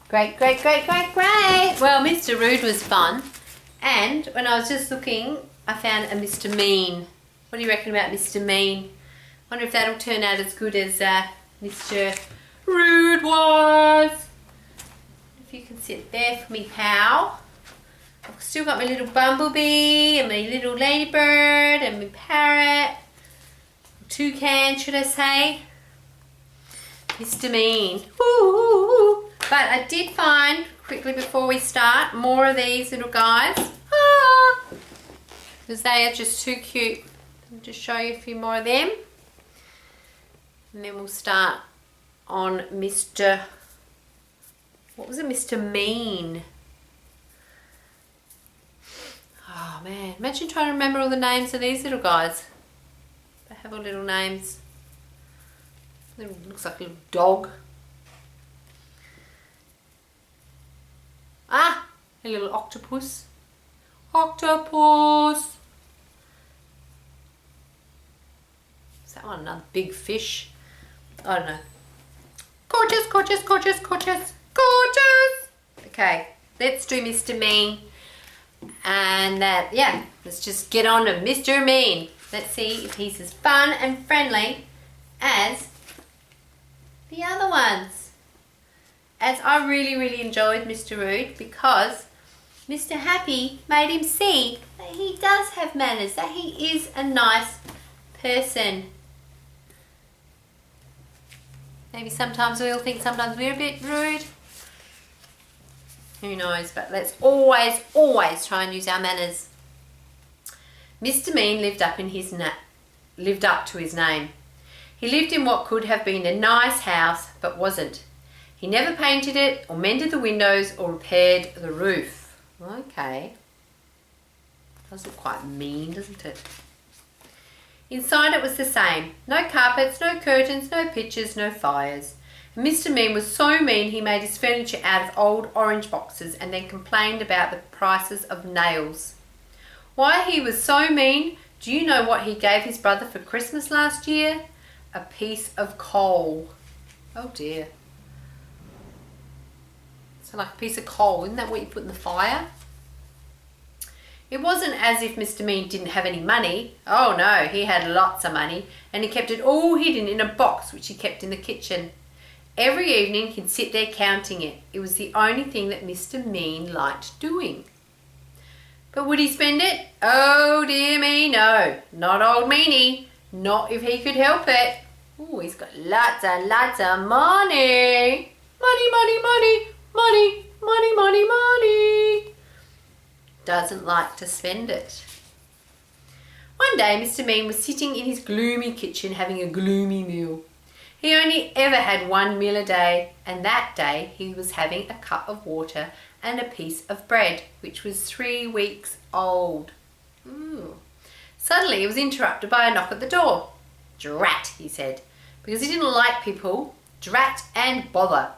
Great, great, great, great, great. Well, Mr. Rude was fun. And when I was just looking, I found a Mr. Mean. What do you reckon about Mr. Mean? Wonder if that'll turn out as good as Mr. Rude was. If you can sit there for me, pal. I've still got my little bumblebee and my little ladybird and my parrot. Toucan, should I say. Mr. Mean. Woo! But I did find, quickly before we start, more of these little guys. Because they are just too cute. I'll just show you a few more of them. And then we'll start on Mr. What was it? Mr. Mean. Oh man, imagine trying to remember all the names of these little guys. They have all little names. Looks like a little dog. Ah, a little octopus. Octopus. Is that one another big fish? I don't know. Gorgeous, gorgeous, gorgeous, gorgeous, gorgeous. Okay, let's do Mr. Mean. And yeah, let's just get on to Mr. Mean. Let's see if he's as fun and friendly as the other ones. As I really, really enjoyed Mr. Rude because Mr. Happy made him see that he does have manners, that he is a nice person. Maybe sometimes we'll think sometimes we're a bit rude. Who knows, but let's always, always try and use our manners. Mr. Mean lived up to his name. He lived in what could have been a nice house, but wasn't. He never painted it, or mended the windows, or repaired the roof. Okay. Does look quite mean, doesn't it? Inside it was the same. No carpets, no curtains, no pictures, no fires. And Mr. Mean was so mean he made his furniture out of old orange boxes and then complained about the prices of nails. Why he was so mean, do you know what he gave his brother for Christmas last year? A piece of coal. Oh dear. So like a piece of coal, isn't that what you put in the fire? It wasn't as if Mr. Mean didn't have any money. Oh no, he had lots of money and he kept it all hidden in a box which he kept in the kitchen. Every evening he'd sit there counting it. It was the only thing that Mr. Mean liked doing. But would he spend it? Oh dear me, no. Not old Meanie. Not if he could help it. Oh, he's got lots and lots of money. Money, money, money, money, money, money, money. Doesn't like to spend it. One day Mr. Mean was sitting in his gloomy kitchen having a gloomy meal. He only ever had one meal a day, and that day he was having a cup of water and a piece of bread, which was 3 weeks old. Suddenly he was interrupted by a knock at the door. Drat, he said, because he didn't like people. Drat and bother.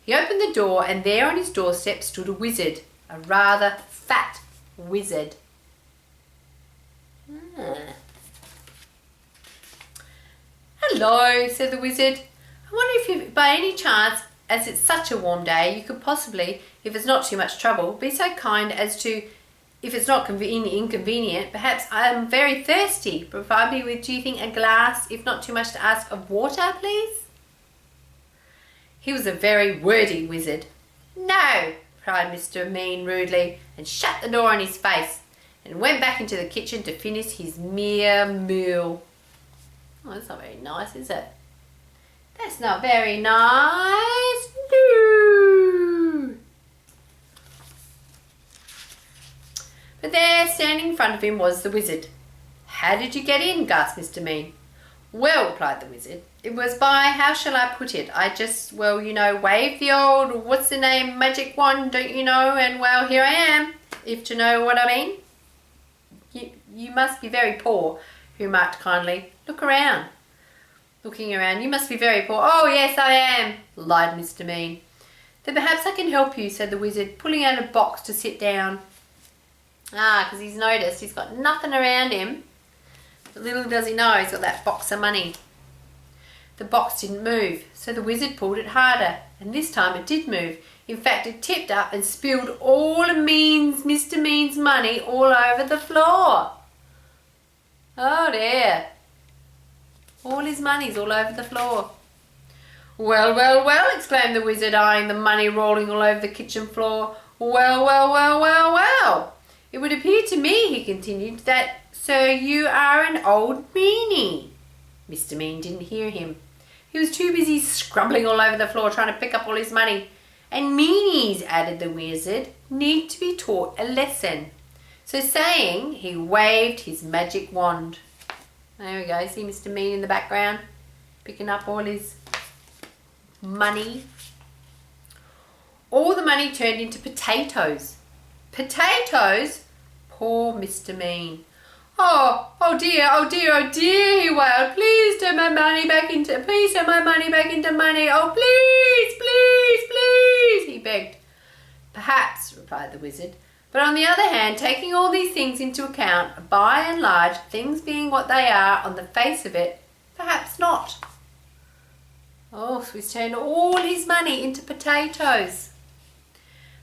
He opened the door, and there on his doorstep stood a wizard, a rather fat wizard. Hello, said the wizard. I wonder if you, by any chance, as it's such a warm day, you could possibly, if it's not too much trouble, be so kind as to, if it's not inconvenient, perhaps I'm very thirsty. Provide me with, do you think, a glass, if not too much to ask, of water, please? He was a very wordy wizard. No, cried Mr. Mean rudely, and shut the door in his face, and went back into the kitchen to finish his mere meal. Oh, that's not very nice, is it? That's not very nice. No. But there, standing in front of him, was the wizard. How did you get in? Gasped Mr. Mean. Well, replied the wizard, it was by, how shall I put it? I just, well, you know, waved the old, what's the name, magic wand, don't you know? And well, here I am, if you know what I mean. You must be very poor, he remarked kindly. Look around. Looking around, you must be very poor. Oh, yes, I am, lied Mr. Mean. Then perhaps I can help you, said the wizard, pulling out a box to sit down. Because he's noticed he's got nothing around him. But little does he know he's got that box of money. The box didn't move, so the wizard pulled it harder, And this time it did move. In fact, it tipped up and spilled all of Mr. Mean's money all over the floor. Oh dear. All his money's all over the floor. Well, well, well, exclaimed the wizard, eyeing the money rolling all over the kitchen floor. Well, well, well, well, well. It would appear to me, he continued, that, sir, you are an old meanie. Mr. Mean didn't hear him. He was too busy scrubbling all over the floor trying to pick up all his money. And meanies, added the wizard, need to be taught a lesson. So saying, he waved his magic wand. There we go. See Mr. Mean in the background, picking up all his money. All the money turned into potatoes. Potatoes? Poor Mr. Mean. Oh dear, oh dear, oh dear, he wailed. Please turn my money back into money. Oh, please, he begged. Perhaps, replied the wizard. But on the other hand, taking all these things into account, by and large, things being what they are on the face of it, perhaps not. Oh, so he's turned all his money into potatoes.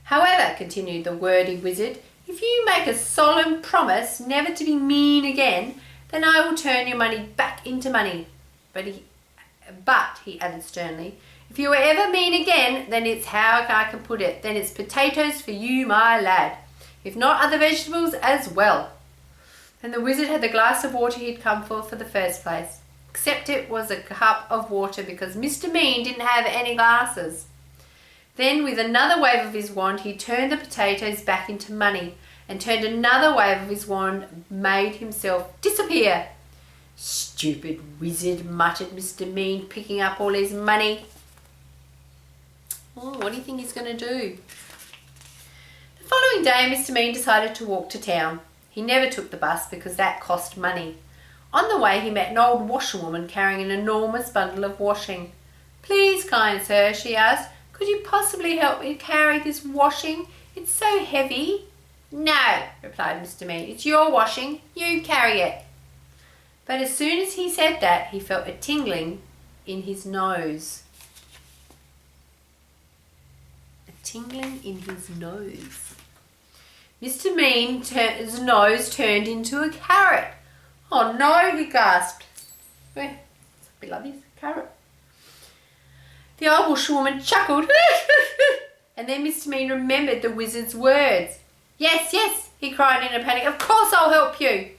However, continued the wordy wizard, if you make a solemn promise never to be mean again, then I will turn your money back into money. But he added sternly, if you are ever mean again, then it's how I can put it, then it's potatoes for you, my lad, if not other vegetables as well. Then the wizard had the glass of water he'd come for the first place, except it was a cup of water because Mr. Mean didn't have any glasses. Then, with another wave of his wand, he turned the potatoes back into money, and turned another wave of his wand, made himself disappear. Stupid wizard, muttered Mr. Mean, picking up all his money. Oh, what do you think he's going to do? The following day, Mr. Mean decided to walk to town. He never took the bus because that cost money. On the way, he met an old washerwoman carrying an enormous bundle of washing. Please, kind sir, she asked, could you possibly help me carry this washing? It's so heavy. No, replied Mr. Mean. It's your washing. You carry it. But as soon as he said that, he felt a tingling in his nose. A tingling in his nose. Mr. Mean's nose turned into a carrot. Oh no, he gasped. We love this carrot. The old washerwoman chuckled, and then Mr. Mean remembered the wizard's words. Yes, yes, he cried in a panic. Of course I'll help you.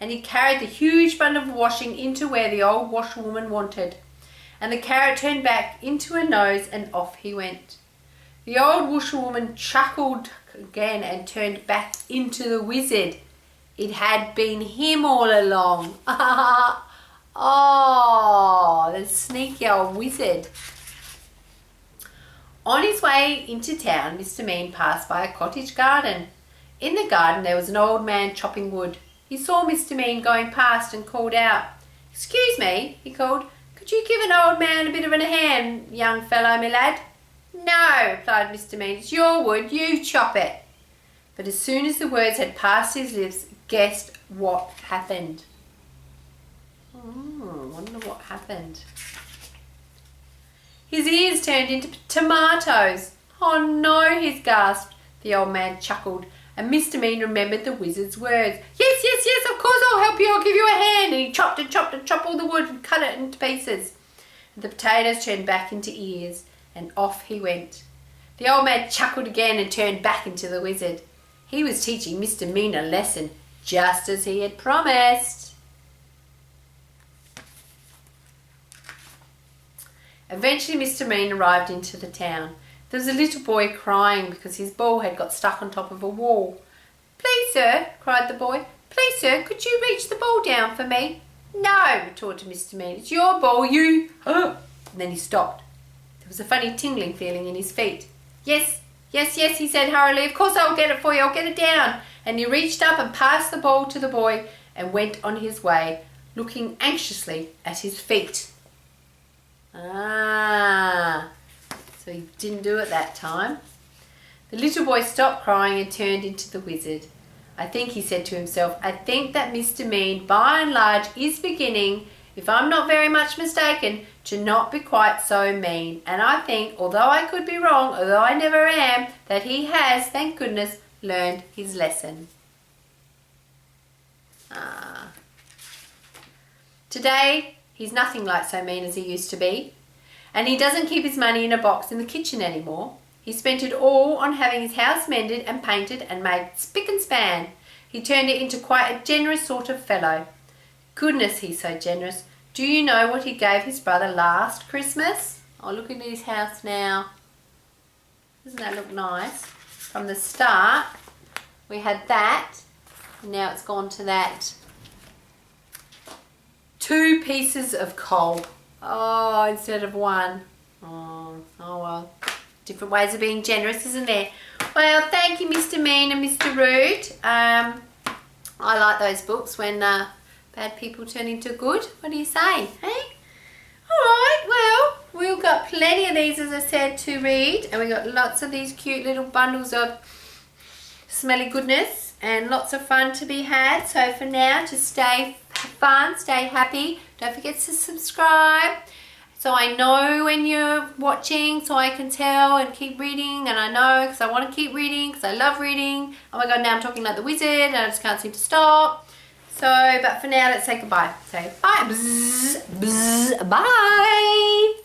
And he carried the huge bundle of washing into where the old washerwoman wanted. And the carrot turned back into her nose and off he went. The old washerwoman chuckled again and turned back into the wizard. It had been him all along. Oh, the sneaky old wizard. On his way into town, Mr. Mean passed by a cottage garden. In the garden there was an old man chopping wood. He saw Mr. Mean going past and called out. Excuse me, he called. Could you give an old man a bit of a hand, young fellow, my lad? No, replied Mr. Mean. It's your wood. You chop it. But as soon as the words had passed his lips, guessed what happened. Wonder what happened. His ears turned into tomatoes. Oh no, he gasped. The old man chuckled, and Mr. Mean remembered the wizard's words. Yes, yes, yes, of course I'll help you. I'll give you a hand. And he chopped all the wood and cut it into pieces. And the potatoes turned back into ears, and off he went. The old man chuckled again and turned back into the wizard. He was teaching Mr. Mean a lesson, just as he had promised. Eventually Mr. Mean arrived into the town. There was a little boy crying because his ball had got stuck on top of a wall. Please, sir, cried the boy. Please, sir, could you reach the ball down for me? No, retorted Mr. Mean. It's your ball, you... And then he stopped. There was a funny tingling feeling in his feet. Yes, yes, yes, he said hurriedly. Of course I'll get it for you. I'll get it down. And he reached up and passed the ball to the boy and went on his way, looking anxiously at his feet. So he didn't do it that time. The little boy stopped crying and turned into the wizard. I think, he said to himself, I think that Mr. Mean, by and large, is beginning if I'm not very much mistaken, to not be quite so mean. And I think, although I could be wrong, although I never am, that he has, thank goodness, learned his lesson. Today, he's nothing like so mean as he used to be. And he doesn't keep his money in a box in the kitchen anymore. He spent it all on having his house mended and painted and made spick and span. He turned it into quite a generous sort of fellow. Goodness, he's so generous. Do you know what he gave his brother last Christmas? Oh, look at his house now. Doesn't that look nice? From the start, we had that. And now it's gone to that. 2 pieces of coal. Oh, instead of 1. Oh well. Different ways of being generous, isn't there? Well, thank you, Mr. Mean and Mr. Rude. I like those books when bad people turn into good. What do you say? Hey? Alright, well, we've got plenty of these, as I said, to read. And we've got lots of these cute little bundles of smelly goodness. And lots of fun to be had. So for now, just stay fun, stay happy. Don't forget to subscribe. So I know when you're watching, so I can tell and keep reading. And I know because I want to keep reading because I love reading. Oh my God, now I'm talking like the wizard and I just can't seem to stop. So, but for now, let's say goodbye. Say bye. Bzz, bzz, bye.